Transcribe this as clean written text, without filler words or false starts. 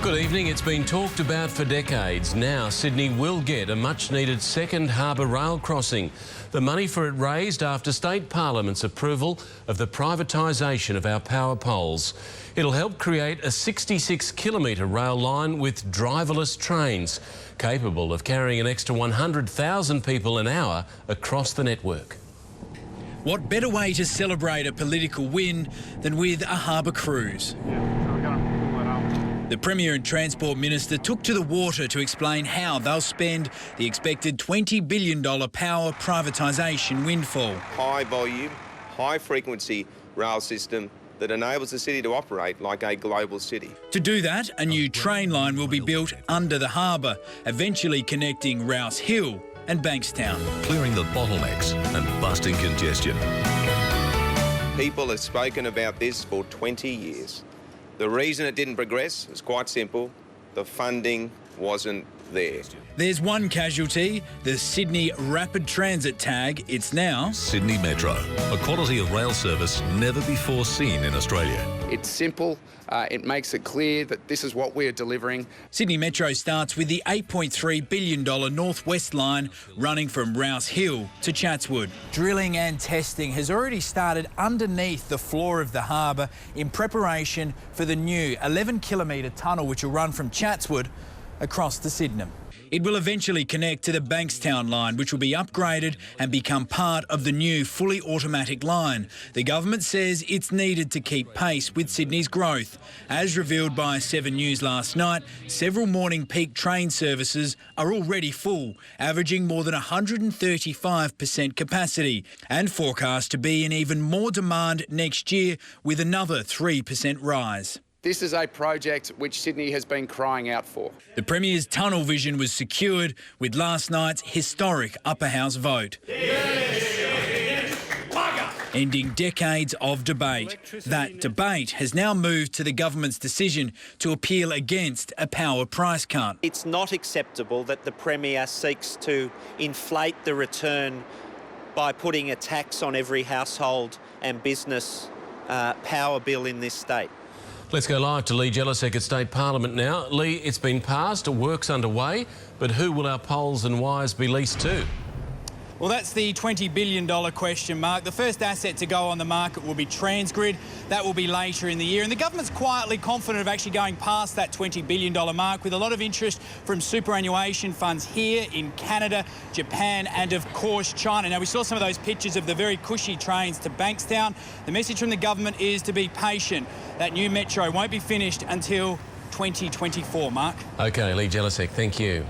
Good evening. It's been talked about for decades. Now Sydney will get a much-needed second harbour rail crossing. The money for it raised after State Parliament's approval of the privatisation of our power poles. It'll help create a 66-kilometre rail line with driverless trains, capable of carrying an extra 100,000 people an hour across the network. What better way to celebrate a political win than with a harbour cruise? The Premier and Transport Minister took to the water to explain how they'll spend the expected $20 billion power privatisation windfall. High volume, high frequency rail system that enables the city to operate like a global city. To do that, a new train line will be built under the harbour, eventually connecting Rouse Hill and Bankstown. Clearing the bottlenecks and busting congestion. People have spoken about this for 20 years. The reason it didn't progress is quite simple. The funding wasn't there. There's one casualty, the Sydney Rapid Transit tag. It's now Sydney Metro, a quality of rail service never before seen in Australia. It's simple, it makes it clear that this is what we're delivering. Sydney Metro starts with the $8.3 billion Northwest line running from Rouse Hill to Chatswood. Drilling and testing has already started underneath the floor of the harbour in preparation for the new 11-kilometre tunnel which will run from Chatswood across to Sydenham. It will eventually connect to the Bankstown line, which will be upgraded and become part of the new fully automatic line. The government says it's needed to keep pace with Sydney's growth. As revealed by 7 News last night, several morning peak train services are already full, averaging more than 135% capacity, and forecast to be in even more demand next year with another 3% rise. This is a project which Sydney has been crying out for. The Premier's tunnel vision was secured with last night's historic upper house vote. Ending decades of debate. That debate has now moved to the government's decision to appeal against a power price cut. It's not acceptable that the Premier seeks to inflate the return by putting a tax on every household and business power bill in this state. Let's go live to Lee Jelisek at State Parliament now. Lee, it's been passed, work's underway, but who will our poles and wires be leased to? Well, that's the $20 billion question mark. The first asset to go on the market will be Transgrid. That will be later in the year. And the government's quietly confident of actually going past that $20 billion mark with a lot of interest from superannuation funds here in Canada, Japan and, of course, China. Now, we saw some of those pictures of the very cushy trains to Bankstown. The message from the government is to be patient. That new metro won't be finished until 2024, Mark. OK, Lee Jelisek, thank you.